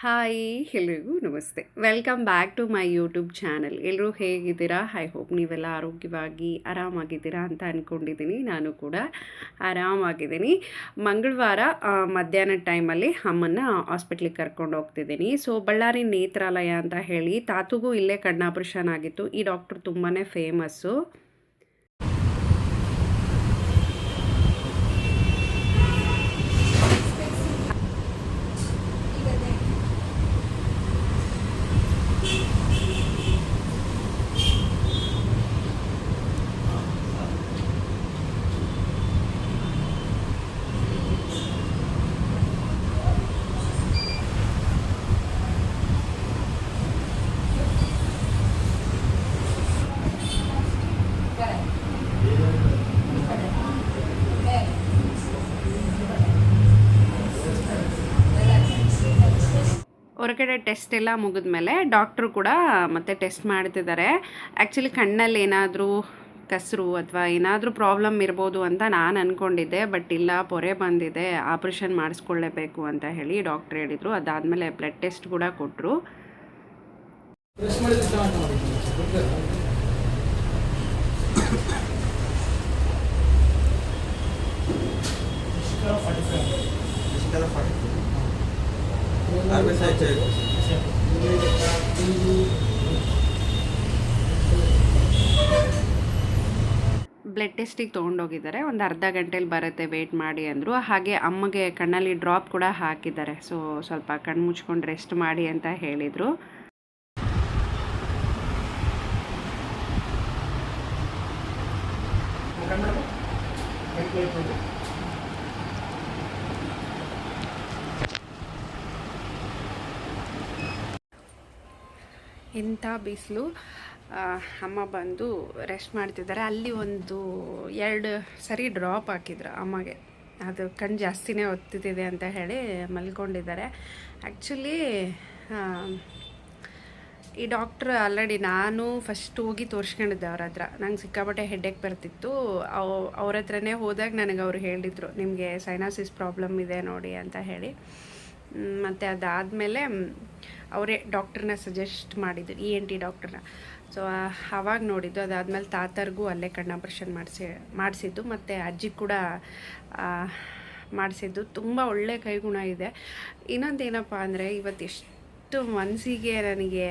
Hi ಎಲ್ರಿಗೂ ನಮಸ್ತೆ. Welcome back to my YouTube channel. ಎಲ್ಲರೂ ಹೇಗಿದ್ದೀರಾ? ಐ ಹೋಪ್ ನೀವೆಲ್ಲ ಆರೋಗ್ಯವಾಗಿ ಆರಾಮಾಗಿದ್ದೀರಾ ಅಂತ ಅಂದ್ಕೊಂಡಿದ್ದೀನಿ. ನಾನು ಕೂಡ ಆರಾಮಾಗಿದ್ದೀನಿ. ಮಂಗಳವಾರ ಮಧ್ಯಾಹ್ನದ ಟೈಮಲ್ಲಿ ಅಮ್ಮನ್ನ ಹಾಸ್ಪಿಟ್ಲಿಗೆ ಕರ್ಕೊಂಡು ಹೋಗ್ತಿದ್ದೀನಿ. ಸೊ ಬಳ್ಳಾರಿ ನೇತ್ರಾಲಯ ಅಂತ ಹೇಳಿ ತಾತುಗೂ ಇಲ್ಲೇ ಕಣ್ಣು ಆಪರೇಷನ್ ಆಗಿತ್ತು. ಈ ಡಾಕ್ಟ್ರು ತುಂಬಾ ಫೇಮಸ್ಸು. ಹೊರಗಡೆ ಟೆಸ್ಟ್ ಎಲ್ಲ ಮುಗಿದ್ಮೇಲೆ ಡಾಕ್ಟ್ರು ಕೂಡ ಮತ್ತೆ ಟೆಸ್ಟ್ ಮಾಡ್ತಿದ್ದಾರೆ. ಆ್ಯಕ್ಚುಲಿ ಕಣ್ಣಲ್ಲಿ ಏನಾದರೂ ಕಸರು ಅಥವಾ ಏನಾದರೂ ಪ್ರಾಬ್ಲಮ್ ಇರ್ಬೋದು ಅಂತ ನಾನು ಅಂದ್ಕೊಂಡಿದ್ದೆ. ಬಟ್ ಇಲ್ಲ, ಪೊರೆ ಬಂದಿದೆ, ಆಪ್ರೇಷನ್ ಮಾಡಿಸ್ಕೊಳ್ಳೇಬೇಕು ಅಂತ ಹೇಳಿ ಡಾಕ್ಟ್ರ್ ಹೇಳಿದರು. ಅದಾದಮೇಲೆ ಬ್ಲಡ್ ಟೆಸ್ಟ್ ಕೂಡ ಕೊಟ್ಟರು. ಬ್ಲಡ್ ಟೆಸ್ಟಿಗೆ ತೊಗೊಂಡೋಗಿದ್ದಾರೆ. ಒಂದು ಅರ್ಧ ಗಂಟೆಲಿ ಬರುತ್ತೆ, ವೇಟ್ ಮಾಡಿ ಅಂದರು. ಹಾಗೆ ಅಮ್ಮಗೆ ಕಣ್ಣಲ್ಲಿ ಡ್ರಾಪ್ ಕೂಡ ಹಾಕಿದ್ದಾರೆ. ಸೊ ಸ್ವಲ್ಪ ಕಣ್ಣು ಮುಚ್ಕೊಂಡು ರೆಸ್ಟ್ ಮಾಡಿ ಅಂತ ಹೇಳಿದರು. ಎಂಥ ಬಿಸಿಲು. ಅಮ್ಮ ಬಂದು ರೆಸ್ಟ್ ಮಾಡ್ತಿದ್ದಾರೆ. ಅಲ್ಲಿ ಒಂದು 2 ಸರಿ ಡ್ರಾಪ್ ಹಾಕಿದ್ರು ಅಮ್ಮಗೆ. ಅದು ಕಣ್ಣು ಜಾಸ್ತಿನೇ ಒತ್ತಿದೆ ಅಂತ ಹೇಳಿ ಮಲ್ಕೊಂಡಿದ್ದಾರೆ. ಆ್ಯಕ್ಚುಲಿ ಈ ಡಾಕ್ಟ್ರ್ ಆಲ್ರೆಡಿ ನಾನು ಫಸ್ಟ್ ಹೋಗಿ ತೋರಿಸ್ಕೊಂಡಿದ್ದೆ ಅವ್ರ ಹತ್ರ. ನಂಗೆ ಸಿಕ್ಕಾಪಟ್ಟೆ ಹೆಡ್ಡೇಕ್ ಬರ್ತಿತ್ತು. ಅವ್ರ ಹತ್ರನೇ ಹೋದಾಗ ನನಗೆ ಅವ್ರು ಹೇಳಿದರು, ನಿಮಗೆ ಸೈನಾಸಿಸ್ ಪ್ರಾಬ್ಲಮ್ ಇದೆ ನೋಡಿ ಅಂತ ಹೇಳಿ. ಮತ್ತು ಅದಾದಮೇಲೆ ಅವರೇ ಡಾಕ್ಟ್ರನ್ನ ಸಜೆಸ್ಟ್ ಮಾಡಿದ್ದು, ENT ಡಾಕ್ಟ್ರನ್ನ. ಸೊ ಆವಾಗ ನೋಡಿದ್ದು. ಅದಾದಮೇಲೆ ತಾತರಿಗೂ ಅಲ್ಲೇ ಕಣ್ಣು ಆಪ್ರೇಷನ್ ಮಾಡಿಸಿದ್ದು, ಮತ್ತು ಅಜ್ಜಿ ಕೂಡ ಮಾಡಿಸಿದ್ದು. ತುಂಬ ಒಳ್ಳೆ ಕೈಗುಣ ಇದೆ. ಇನ್ನೊಂದೇನಪ್ಪ ಅಂದರೆ, ಇವತ್ತು ಎಷ್ಟು ಮನಸ್ಸಿಗೆ ನನಗೆ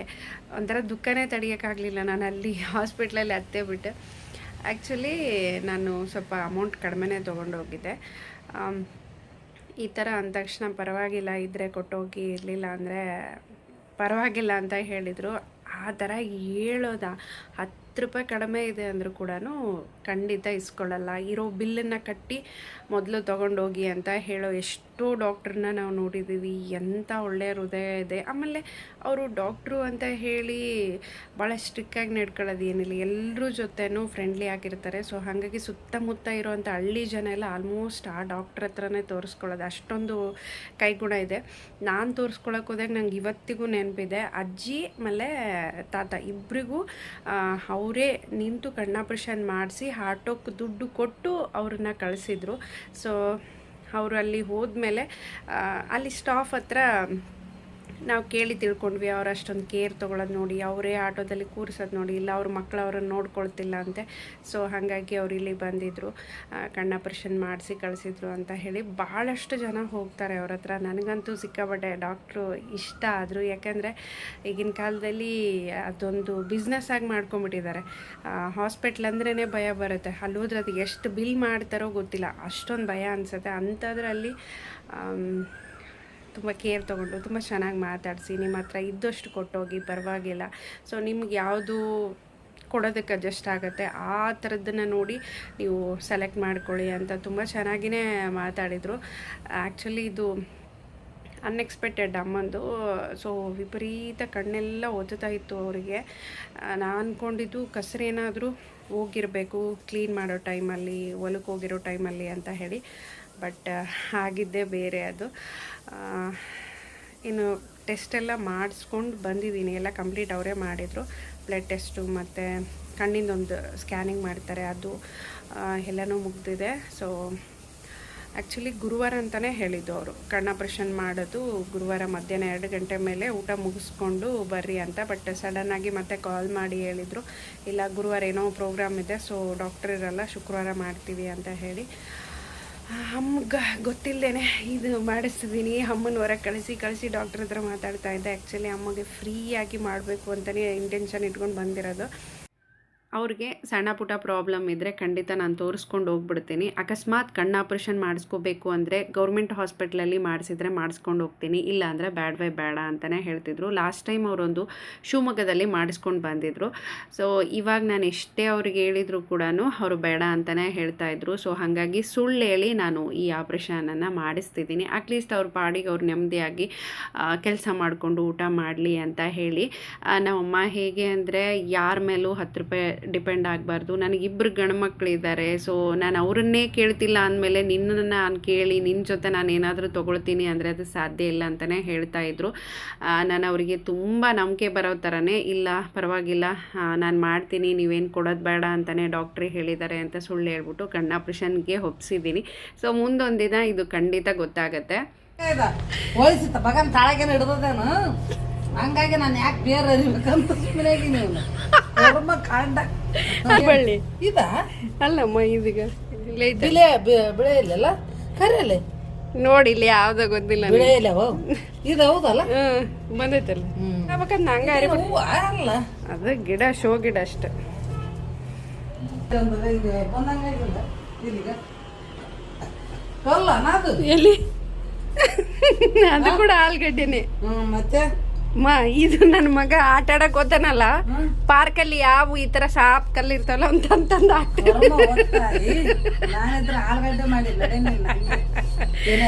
ಒಂಥರ ದುಃಖನೇ ತಡೆಯೋಕ್ಕಾಗಲಿಲ್ಲ. ನಾನು ಅಲ್ಲಿ ಹಾಸ್ಪಿಟ್ಲಲ್ಲಿ ಹತ್ತೇ ಬಿಟ್ಟೆ. ಆ್ಯಕ್ಚುಲಿ ನಾನು ಸ್ವಲ್ಪ ಅಮೌಂಟ್ ಕಡಿಮೆನೇ ತೊಗೊಂಡೋಗಿದ್ದೆ. ಈ ಥರ ಅಂದ ತಕ್ಷಣ ಪರವಾಗಿಲ್ಲ, ಇದ್ದರೆ ಕೊಟ್ಟೋಗಿ, ಇರಲಿಲ್ಲ ಅಂದರೆ ಪರವಾಗಿಲ್ಲ ಅಂತ ಹೇಳಿದರು. ಆ ಥರ ಹೇಳೋದ 10 ರೂಪಾಯಿ ಕಡಿಮೆ ಇದೆ ಅಂದರೂ ಕೂಡ ಖಂಡಿತ ಇಸ್ಕೊಳ್ಳಲ್ಲ. ಇರೋ ಬಿಲ್ಲನ್ನು ಕಟ್ಟಿ ಮೊದಲು ತೊಗೊಂಡೋಗಿ ಅಂತ ಹೇಳೋ ಎಷ್ಟೋ ಡಾಕ್ಟ್ರನ್ನ ನಾವು ನೋಡಿದ್ದೀವಿ. ಎಂಥ ಒಳ್ಳೆಯ ಹೃದಯ ಇದೆ. ಆಮೇಲೆ ಅವರು ಡಾಕ್ಟ್ರು ಅಂತ ಹೇಳಿ ಭಾಳ ಸ್ಟ್ರಿಕ್ಟಾಗಿ ನಡ್ಕೊಳ್ಳೋದು ಏನಿಲ್ಲ, ಎಲ್ಲರ ಜೊತೆನೂ ಫ್ರೆಂಡ್ಲಿ ಆಗಿರ್ತಾರೆ. ಸೊ ಹಾಗಾಗಿ ಸುತ್ತಮುತ್ತ ಇರೋವಂಥ ಹಳ್ಳಿ ಜನ ಎಲ್ಲ ಆಲ್ಮೋಸ್ಟ್ ಆ ಡಾಕ್ಟ್ರ್ ಹತ್ರನೇ ತೋರಿಸ್ಕೊಳ್ಳೋದು, ಅಷ್ಟೊಂದು ಕೈಗುಣ ಇದೆ. ನಾನು ತೋರಿಸ್ಕೊಳಕ್ಕೆ ಹೋದಾಗ ನಂಗೆ ಇವತ್ತಿಗೂ ನೆನಪಿದೆ, ಅಜ್ಜಿ ಆಮೇಲೆ ತಾತ ಇಬ್ಬರಿಗೂ ಅವರೇ ನಿಂತು ಕಣ್ಣು ಆಪ್ರೇಷನ್ ಮಾಡಿಸಿ ಆಟೋಕ್ಕೆ ದುಡ್ಡು ಕೊಟ್ಟು ಅವ್ರನ್ನ ಕಳಿಸಿದ್ರು. ಸೊ ಅವರು ಅಲ್ಲಿ ಹೋದ್ಮೇಲೆ ಅಲ್ಲಿ ಸ್ಟಾಫ್ ಹತ್ರ ನಾವು ಕೇಳಿ ತಿಳ್ಕೊಂಡ್ವಿ, ಅವ್ರು ಅಷ್ಟೊಂದು ಕೇರ್ ತೊಗೊಳೋದು ನೋಡಿ, ಅವರೇ ಆಟೋದಲ್ಲಿ ಕೂರಿಸೋದು ನೋಡಿ, ಇಲ್ಲ ಅವ್ರ ಮಕ್ಕಳು ಅವ್ರನ್ನ ನೋಡ್ಕೊಳ್ತಿಲ್ಲ ಅಂತೆ. ಸೊ ಹಾಗಾಗಿ ಅವ್ರು ಇಲ್ಲಿ ಬಂದಿದ್ದರು, ಕಣ್ಣು ಆಪ್ರೇಷನ್ ಮಾಡಿಸಿ ಕಳಿಸಿದ್ರು ಅಂತ ಹೇಳಿ. ಭಾಳಷ್ಟು ಜನ ಹೋಗ್ತಾರೆ ಅವ್ರ ಹತ್ರ. ನನಗಂತೂ ಸಿಕ್ಕಾಪಟ್ಟೆ ಡಾಕ್ಟ್ರು ಇಷ್ಟ ಆದರು. ಯಾಕೆಂದರೆ ಈಗಿನ ಕಾಲದಲ್ಲಿ ಅದೊಂದು ಬಿಸ್ನೆಸ್ ಆಗಿ ಮಾಡ್ಕೊಂಬಿಟ್ಟಿದ್ದಾರೆ. ಹಾಸ್ಪಿಟ್ಲ್ ಅಂದ್ರೇ ಭಯ ಬರುತ್ತೆ. ಅಲ್ಲಿ ಹೋದ್ರೆ ಅದು ಎಷ್ಟು ಬಿಲ್ ಮಾಡ್ತಾರೋ ಗೊತ್ತಿಲ್ಲ, ಅಷ್ಟೊಂದು ಭಯ ಅನಿಸುತ್ತೆ. ಅಂಥದ್ರಲ್ಲಿ ತುಂಬ ಕೇರ್ ತೊಗೊಂಡು ತುಂಬ ಚೆನ್ನಾಗಿ ಮಾತಾಡಿಸಿ, ನಿಮ್ಮ ಹತ್ರ ಇದ್ದಷ್ಟು ಕೊಟ್ಟೋಗಿ, ಪರವಾಗಿಲ್ಲ, ಸೊ ನಿಮ್ಗೆ ಯಾವುದು ಕೊಡೋದಕ್ಕೆ ಅಡ್ಜಸ್ಟ್ ಆಗುತ್ತೆ ಆ ಥರದ್ದನ್ನು ನೋಡಿ ನೀವು ಸೆಲೆಕ್ಟ್ ಮಾಡ್ಕೊಳ್ಳಿ ಅಂತ ತುಂಬ ಚೆನ್ನಾಗಿಯೇ ಮಾತಾಡಿದರು. ಆ್ಯಕ್ಚುಲಿ ಇದು ಅನ್ಎಕ್ಸ್ಪೆಕ್ಟೆಡ್ ಅಮ್ಮಂದು. ಸೊ ವಿಪರೀತ ಕಣ್ಣೆಲ್ಲ ಒತ್ತುತ್ತಾ ಇತ್ತು ಅವರಿಗೆ. ನಾನು ಅಂದ್ಕೊಂಡಿದ್ದು ಕಸರೇನಾದರೂ ಹೋಗಿರಬೇಕು ಕ್ಲೀನ್ ಮಾಡೋ ಟೈಮಲ್ಲಿ, ಹೊಲಕ್ಕೆ ಹೋಗಿರೋ ಟೈಮಲ್ಲಿ ಅಂತ ಹೇಳಿ. ಬಟ್ ಆಗಿದ್ದೇ ಬೇರೆ ಅದು. ಇನ್ನು ಟೆಸ್ಟೆಲ್ಲ ಮಾಡಿಸ್ಕೊಂಡು ಬಂದಿದ್ದೀನಿ, ಎಲ್ಲ ಕಂಪ್ಲೀಟ್ ಅವರೇ ಮಾಡಿದರು. ಬ್ಲಡ್ ಟೆಸ್ಟು ಮತ್ತು ಕಣ್ಣಿಂದೊಂದು ಸ್ಕ್ಯಾನಿಂಗ್ ಮಾಡ್ತಾರೆ, ಅದು ಎಲ್ಲನೂ ಮುಗಿದಿದೆ. ಸೊ ಆ್ಯಕ್ಚುಲಿ ಗುರುವಾರ ಅಂತಲೇ ಹೇಳಿದ್ದು ಅವರು, ಕಣ್ಣು ಆಪ್ರೇಷನ್ ಮಾಡೋದು ಗುರುವಾರ ಮಧ್ಯಾಹ್ನ 2 ಗಂಟೆ ಮೇಲೆ ಊಟ ಮುಗಿಸ್ಕೊಂಡು ಬರ್ರಿ ಅಂತ. ಬಟ್ ಸಡನ್ನಾಗಿ ಮತ್ತೆ ಕಾಲ್ ಮಾಡಿ ಹೇಳಿದರು, ಇಲ್ಲ ಗುರುವಾರ ಏನೋ ಪ್ರೋಗ್ರಾಮ್ ಇದೆ, ಸೊ ಡಾಕ್ಟರ್ ಇರಲ್ಲ, ಶುಕ್ರವಾರ ಮಾಡ್ತೀವಿ ಅಂತ ಹೇಳಿ. ಅಮ್ಮಗೆ ಗೊತ್ತಿಲ್ಲದೇನೆ ಇದು ಮಾಡಿಸ್ತಿದ್ದೀನಿ. ಅಮ್ಮನ ಹೊರಗೆ ಕಳಿಸಿ ಡಾಕ್ಟರ್ ಹತ್ರ ಮಾತಾಡ್ತಾ ಇದ್ದೆ. ಆ್ಯಕ್ಚುಲಿ ಅಮ್ಮಗೆ ಫ್ರೀಯಾಗಿ ಮಾಡಬೇಕು ಅಂತಲೇ ಇಂಟೆನ್ಷನ್ ಇಟ್ಕೊಂಡು ಬಂದಿರೋದು. ಅವ್ರಿಗೆ ಸಣ್ಣ ಪುಟ್ಟ ಪ್ರಾಬ್ಲಮ್ ಇದ್ದರೆ ಖಂಡಿತ ನಾನು ತೋರಿಸ್ಕೊಂಡು ಹೋಗ್ಬಿಡ್ತೀನಿ. ಅಕಸ್ಮಾತ್ ಕಣ್ಣು ಆಪ್ರೇಷನ್ ಮಾಡಿಸ್ಕೋಬೇಕು ಅಂದರೆ ಗೌರ್ಮೆಂಟ್ ಹಾಸ್ಪಿಟ್ಲಲ್ಲಿ ಮಾಡಿಸಿದ್ರೆ ಮಾಡಿಸ್ಕೊಂಡು ಹೋಗ್ತೀನಿ, ಇಲ್ಲ ಅಂದರೆ ಬೇಡ ಅಂತಲೇ ಹೇಳ್ತಿದ್ರು. ಲಾಸ್ಟ್ ಟೈಮ್ ಅವರೊಂದು ಶಿವಮೊಗ್ಗದಲ್ಲಿ ಮಾಡಿಸ್ಕೊಂಡು ಬಂದಿದ್ದರು. ಸೊ ಇವಾಗ ನಾನು ಎಷ್ಟೇ ಅವ್ರಿಗೆ ಹೇಳಿದ್ರು ಕೂಡ ಅವರು ಬೇಡ ಅಂತಲೇ ಹೇಳ್ತಾಯಿದ್ರು. ಸೊ ಹಾಗಾಗಿ ಸುಳ್ಳು ಹೇಳಿ ನಾನು ಈ ಆಪ್ರೇಷನನ್ನು ಮಾಡಿಸ್ತಿದ್ದೀನಿ. ಅಟ್ಲೀಸ್ಟ್ ಅವ್ರ ಪಾಡಿಗೆ ಅವ್ರು ನೆಮ್ಮದಿಯಾಗಿ ಕೆಲಸ ಮಾಡಿಕೊಂಡು ಊಟ ಮಾಡಲಿ ಅಂತ ಹೇಳಿ. ನಮ್ಮಮ್ಮ ಹೇಗೆ ಅಂದರೆ ಯಾರ ಮೇಲೂ 10 ರೂಪಾಯಿ ಡಿಪೆಂಡ್ ಆಗಬಾರ್ದು. ನನಗಿಬ್ಬರು ಗಂಡ್ಮಕ್ಳಿದ್ದಾರೆ, ಸೊ ನಾನು ಅವರನ್ನೇ ಕೇಳ್ತಿಲ್ಲ ಅಂದಮೇಲೆ ನಿನ್ನನ್ನು ನಾನು ಕೇಳಿ ನಿನ್ನ ಜೊತೆ ನಾನು ಏನಾದರೂ ತೊಗೊಳ್ತೀನಿ ಅಂದರೆ ಅದು ಸಾಧ್ಯ ಇಲ್ಲ ಅಂತಲೇ ಹೇಳ್ತಾಯಿದ್ರು. ನಾನು ಅವರಿಗೆ ತುಂಬ ನಂಬಿಕೆ ಬರೋ ಥರನೇ, ಇಲ್ಲ ಪರವಾಗಿಲ್ಲ ನಾನು ಮಾಡ್ತೀನಿ, ನೀವೇನು ಕೊಡೋದು ಬೇಡ ಅಂತಲೇ ಡಾಕ್ಟ್ರೇ ಹೇಳಿದ್ದಾರೆ ಅಂತ ಸುಳ್ಳು ಹೇಳ್ಬಿಟ್ಟು ಕಣ್ಣು ಆಪ್ರೇಷನ್ಗೆ ಒಪ್ಸಿದ್ದೀನಿ. ಸೊ ಮುಂದೊಂದಿನ ಇದು ಖಂಡಿತ ಗೊತ್ತಾಗತ್ತೆ. ಹೋಲಿಸಿತ್ತ ಬಗನ್ ತಾಳಗೇನು ಹಿಡ್ದೇನು, ಹಂಗಾಗಿ ನಾನು ಯಾಕೆ ಬೇರೆ ಅರಿಬೇಕಂತ ಸುಮ್ಮನೆಯಾಗಿ ನೀವು ಕಾಂಡ ಇದ ಅಲ್ಲಮ್ಮ ಇದೀಗ ಬೆಳೆ ಇಲ್ಲಲ್ಲ ಕರೆಯಲ್ಲ ನೋಡಿ, ಇಲ್ಲಿ ಯಾವ್ದ ಗೊತ್ತಿಲ್ಲ ಬೆಳೆ ಇಲ್ಲ ಇದು ಹೌದಲ್ಲ ಬಂದೈತಲ್ಲ. ನಂಗ ಅಲ್ಲ ಅದು ಗಿಡ ಶೋ ಗಿಡ ಅಷ್ಟೆ. ಬಂದಂಗಿಲ್ಲ ಇಲ್ಲಿಗ ಕೊಲ್ಲ ನಾದು ಎಲ್ಲಿ ಅದು ಕೂಡ ಆಲ್ಗಡ್ಡೆನೆ. ಮತ್ತೆ ಇದು ನನ್ನ ಮಗ ಆಟ ಆಡಕ್ ಹೋತಾನಲ್ಲ ಪಾರ್ಕಲ್ಲಿ, ಯಾವ ಈ ತರ ಸಾಪ್ ಕಲ್ಲು ಇರ್ತಲ್ಲ ಅಂತಂದ ಆಲ್ಗಡ್ಡೆ ಮಾಡಿಲ್ಲ ಏನ್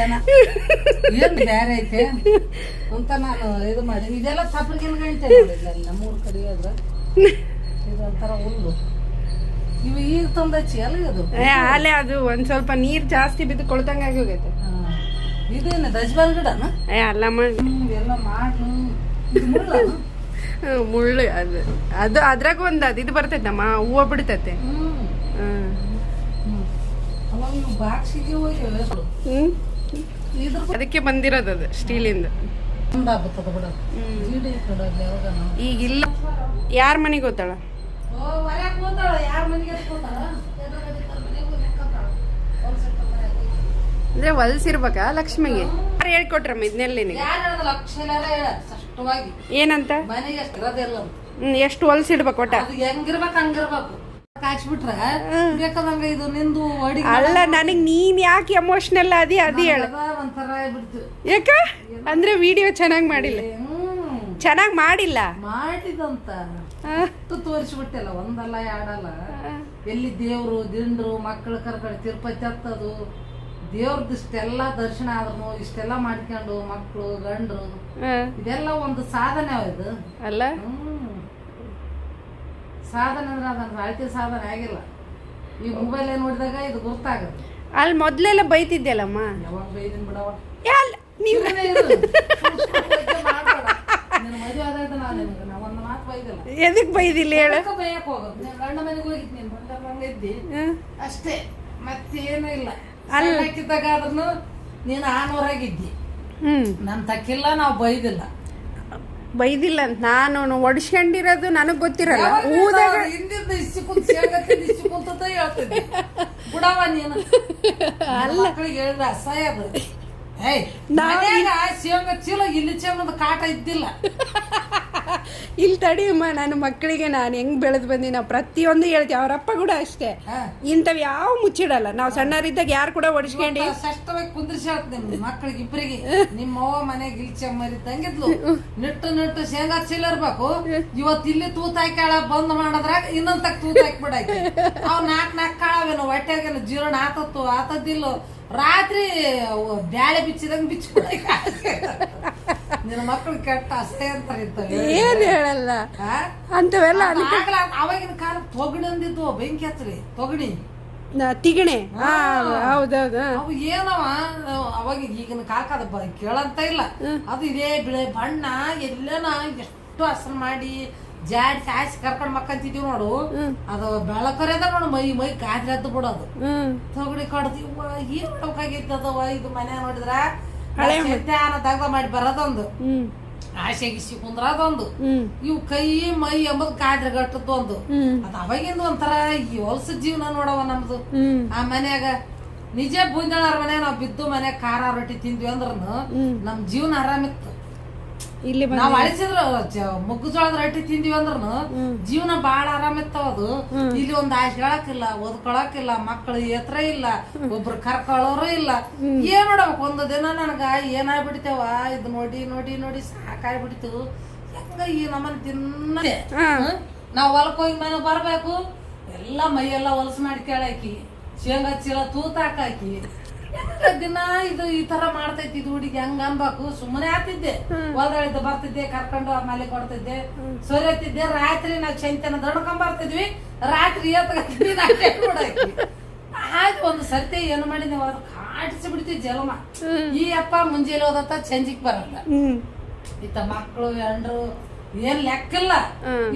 ಬೇರೆ ಐತೆ ಅಂತ ನಾನು ಇದು ಮಾಡಿ. ಇದೆಲ್ಲ ಸಪ್ರಿಗಿನ ಗಂಟೆ ನೋಡಿಲ್ಲ ನಮ್ಮೂರ್ ಕಡೆ ಅದ್ರ ಇದೊಂಥರ ಹುಲ್ಲು. ಇವು ಈಗ ತಂದಚ್ಚಿ ಅಲ್ಲ ಇದು ಅಲ್ಲೇ ಅದು ಒಂದ್ ಸ್ವಲ್ಪ ನೀರ್ ಜಾಸ್ತಿ ಬಿದ್ದು ಕೊಳ್ತಂಗಾಗಿ ಹೋಗೈತೆ. ಇದೇನ ದಜ್ಬಾಲ್ ಗಿಡನ ಅಲ್ಲಮ್ಮ, ಎಲ್ಲ ಮಾಡ್ಲು ಮುಳ್ಳು ಅದು ಅದು ಅದ್ರಾಗ ಒಂದು ಅದು ಇದು ಬರ್ತೈತಮ್ಮ, ಹೂವು ಬಿಡ್ತೈತೆ. ಅದಕ್ಕೆ ಬಂದಿರೋದು ಅದು ಸ್ಟೀಲಿಂದ. ಈಗಿಲ್ಲ, ಯಾರ ಮನೆಗೆ ಹೋತಾಳ? ಅಂದ್ರೆ ಹೊಲ್ಸಿರ್ಬೇಕಾ ಲಕ್ಷ್ಮಿಗೆ? ಯಾರು ಹೇಳ್ಕೊಟ್ರಮ್ಮ ಇದನ್ನೆಲ್ಲ ನಿನಗೆ? ಏನಂತ? ಎಷ್ಟು ಹೊಲ್ಸಿಡ್ಬೇಕು ಒಟ್ಟ? ಹೆಂಗಿರ್ಬೇಕು ಹಂಗಿರ್ಬೇಕು. ಕಾಯಿಸ್ಬಿಟ್ರೆ ಬೇಕಾದಂಗ ಇದು ನಿಂದು ಅಲ್ಲ, ನನಗ್ ನೀನ್ ಯಾಕೆ ಎಮೋಷನಲ್ ಅದಿ ಹೇಳ. ಒಂಥರ ಬಿಡ್ತು ಯಾಕ ಅಂದ್ರೆ ವಿಡಿಯೋ ಚೆನ್ನಾಗಿ ಮಾಡಿಲ್ಲ, ಚೆನ್ನಾಗಿ ಮಾಡಿಲ್ಲ. ಮಾಡಿದಂತ ತೋರಿಸ್ಬಿಟ್ಟಲ್ಲ, ಒಂದಲ್ಲ ಎರಡಲ್ಲ. ಎಲ್ಲಿ ದೇವ್ರು ದಿಂಡ್ರು ಮಕ್ಕಳು ಕರ್ಕಡೆ ತಿರುಪತಿ ಹತ್ತದು, ದೇವ್ರದ್ದು ಇಷ್ಟೆಲ್ಲ ದರ್ಶನ ಆದ್ರೂ ಇಷ್ಟೆಲ್ಲ ಮಾಡ್ಕೊಂಡು ಮಕ್ಕಳು ಗಂಡ್ರು, ಇದೆಲ್ಲ ಒಂದು ಸಾಧನೆ ಇದು ಅಲ್ಲ. ಸಾಧನೆ ಅಂದ್ರೆ ಅದನ್ನ ಅಳತೆ ಸಾಧನೆ ಆಗಿಲ್ಲ. ಈ ಮೊಬೈಲ್ ನೋಡಿದಾಗ ಇದು ಗೊತ್ತಾಗುತ್ತೆ. ಅಲ್ಲಿ ಮೊದ್ಲೆಲ್ಲ ಬೈತಿದ್ದೆಲ್ಲಮ್ಮ. ಯಾವಾಗ ಬೈದಿನ್ ಬಿಡವ, ಮದುವೆ ಆದಾಗ ನಾನು ಒಂದು ಮಾತು ಬೈದಿಲ್ಲ. ಎದಕ್ ಬೈದಿಲ್ಲ ಹೇಳ? ಬೈಯಕ್ ಹೋಗೋದು, ನೀನ್ ಗಂಡ ಮನೆಗೆ ಹೋಗಿದ್ ನೀನ್ ಬಂದಿದ್ದಿ ಅಷ್ಟೇ, ಮತ್ತೇನು ಇಲ್ಲ. ಹಾಕಿದ್ದಾಗ ಅದನ್ನು ನೀನು ಆನೂರಾಗಿದ್ದಿ, ನನ್ ತಕ್ಕಿಲ್ಲ, ನಾವು ಬೈದಿಲ್ಲ. ಬೈದಿಲ್ಲ ಅಂತ ನಾನು ಒಡಿಸ್ಕೊಂಡಿರೋದು ನನಗ್ ಗೊತ್ತಿರಲ್ಲ. ಊದಾಗ ಹಿಂದಿಂದ ಇಸಿ ಕುಂತ ಹೇಳ್ತಿದ್ದೆ ಬಿಡವ ನೀನು. ಅಲ್ಲ ಮಕ್ಕಳಿಗೆ ಹೇಳಿದ್ರೆ ಅಸಹ್ಯ ಅದು. ಶೇಂಗ ಚೀಲ ಇಲ್ಲಿ ಚೇಂಗದ ಕಾಟ ಇದ್ದಿಲ್ಲ. ಇಲ್ಲಿ ತಡಿಯಮ್ಮ, ನನ್ನ ಮಕ್ಕಳಿಗೆ ನಾನು ಹೆಂಗ್ ಬೆಳೆದ್ ಬಂದಿ, ನಾವು ಪ್ರತಿಯೊಂದು ಹೇಳ್ತೀವಿ. ಅವರಪ್ಪ ಕೂಡ ಅಷ್ಟೇ, ಇಂಥವ್ ಯಾವ ಮುಚ್ಚಿಡಲ್ಲ. ನಾವು ಸಣ್ಣರಿದ್ದಾಗ ಯಾರು ಕೂಡ ಒಡಿಸ್ಕೊಂಡಿ ಸಷ್ಟವಾಗಿ ಕುಂದ್ರಿಸಿ ಹೇಳ್ತೀನಿ ಮಕ್ಕಳಿಗೆ ಇಬ್ಬರಿಗೆ. ನಿಮ್ಮವ್ವ ಮನೆಗೆ ಇಲ್ಚಮ್ಮರಿದ್ದಂಗಿದ್ಲು, ನಿಟ್ಟು ಶೇಂಗಾ ಚೀಲ ಇರ್ಬೇಕು. ಇವತ್ತು ಇಲ್ಲಿ ತೂತಾಕ್ಯಾಳ ಬಂದ್ ಮಾಡದ್ರಾಗ ಇನ್ನೊಂದ್ ತಕ್ಕ ತೂತಾಕಿ ಬಿಡಾಕಿ. ಅವ್ ನಾಲ್ಕು ಕಾಳವೇನು ಹೊಟ್ಟೆಗೇನು ಜೀರ್ಣ ಆತದ್ದಿಲ್ಲೋ, ರಾತ್ರಿ ಬ್ಯಾಳೆ ಬಿಚ್ಚಿದಂಗ ಬಿಚ್ಚಿಬಿಡ. ನಿನ್ನ ಮಕ್ಕಳು ಕೆಟ್ಟ ಅಷ್ಟೇ ಅಂತ ಏನ್ ಹೇಳಲ್ಲ ಅಂತವೆಲ್ಲ. ಅವಾಗಿನ ಕಾಲ ತೊಗಣಿ ಅಂದಿದ್ವು, ಬೆಂಕಿ ಹತ್ರಿ ತೊಗಣಿ ತಿಗಣೆ. ಹೌದೌದು. ಅವು ಏನವ ಅವಾಗ ಈಗಿನ ಕಾಲಕ್ಕದ ಕೇಳಂತ ಇಲ್ಲ. ಅದು ಇದೇ ಬಿಳೆ ಬಣ್ಣ ಎಲ್ಲೇನ ಎಷ್ಟು ಹಸನ್ ಮಾಡಿ ಜಾಡಿ ಸಾಯಿಸಿ ಕರ್ಕೊಂಡ್ ಮಕ್ಕಂತಿದೀವಿ ನೋಡು ಅದು ಬೆಳಕರದ ನೋಡು ಮೈ ಕಾದ್ರಿ ಎದ್ದು ಬಿಡೋದು ತೊಗಡಿ ಕಡ್ದು ಏನ್ ಮಾಡ್ಬೇಕಾಗಿತ್ತು ಅದವ ಇದು ಮನೆ ನೋಡಿದ್ರ ದಗ್ದ ಮಾಡಿ ಬರೋದೊಂದು ಆಸೆ ಗಿಸಿ ಕುಂದ್ರದೊಂದು ಇವು ಕೈ ಮೈ ಎಂಬುದು ಕಾದ್ರಿ ಗಟ್ಟದ್ದು ಒಂದು ಅದ ಅವಾಗಿಂದ ಒಂಥರ ಈ ಹೊಲಸ ಜೀವನ ನೋಡವ ನಮ್ದು ಆ ಮನ್ಯಾಗ ನಿಜ ಬುಂಜಾಳರ ಮನೆ ನಾವ್ ಬಿದ್ದು ಮನೆ ಖಾರ ರೊಟ್ಟಿ ತಿಂದ್ವಿ ಅಂದ್ರನು ನಮ್ ಜೀವನ ಆರಾಮಿತ್ತು ಇಲ್ಲಿ ನಾವ್ ಅಳಿಸಿದ್ರ ಮುಗ್ಗು ಜೋಳದ ರೊಟ್ಟಿ ತಿಂದಿವಿ ಅಂದ್ರನು ಜೀವನ ಬಾಳ ಆರಾಮಿತ್ತವ ಅದು ಇಲ್ಲಿ ಒಂದ್ ಆಯ್ಕೊಳಕಿಲ್ಲ ಓದ್ಕೊಳಕಿಲ್ಲ ಮಕ್ಕಳು ಎತ್ರ ಇಲ್ಲ ಒಬ್ರು ಕರ್ಕೊಳ್ಳೋರು ಇಲ್ಲ ಏನ್ ಮಾಡ್ಬೇಕು ಒಂದು ದಿನ ನನಗ ಏನಾಗ್ಬಿಡ್ತೇವ ಇದು ನೋಡಿ ನೋಡಿ ನೋಡಿ ಸಾಕಾಗ್ಬಿಡ್ತು ಹೆಂಗ ಈ ನಮ್ಮನೆ ತಿನ್ನದೆ ನಾವ್ ಹೊಲಕ್ ಹೋಗಿ ಮನೆ ಬರ್ಬೇಕು ಎಲ್ಲಾ ಮೈಯೆಲ್ಲ ಹೊಲಸು ಮಾಡಿ ಕೇಳಾಕಿ ಶೇಂಗಾ ಚೀಲ ತೂತಾಕಾಕಿ ದಿನ ಇದು ಈ ತರ ಮಾಡ್ತೈತಿ ಇದು ಹುಡುಗಿ ಹೆಂಗ ಅನ್ಬೇಕು ಸುಮ್ಮನೆ ಆತಿದ್ದೆ ಹೊಲ್ದಳಿದ್ದ ಬರ್ತಿದ್ದೆ ಕರ್ಕೊಂಡು ಆಮೇಲೆ ಕೊಡ್ತಿದ್ದೆ ಸೊರೆತಿದ್ದೆ ರಾತ್ರಿ ನಾವ್ ಚಂತನ ದಡ್ಕೊಂಡ್ ಬರ್ತಿದ್ವಿ ರಾತ್ರಿ ಆಯ್ತು ಒಂದು ಸರ್ತಿ ಏನು ಮಾಡಿ ನಾವು ಅದು ಕಾಡಿಸಿ ಬಿಡ್ತೀವಿ ಜಲಮ ಈ ಅಪ್ಪ ಮುಂಜಾನೆ ಹೋದತ್ತ ಚಂಜಿಕ್ ಬರಲ್ಲ ಇತ್ತ ಮಕ್ಕಳು ಎಂಡ್ರು ಏನ್ ಲೆಕ್ಕಿಲ್ಲ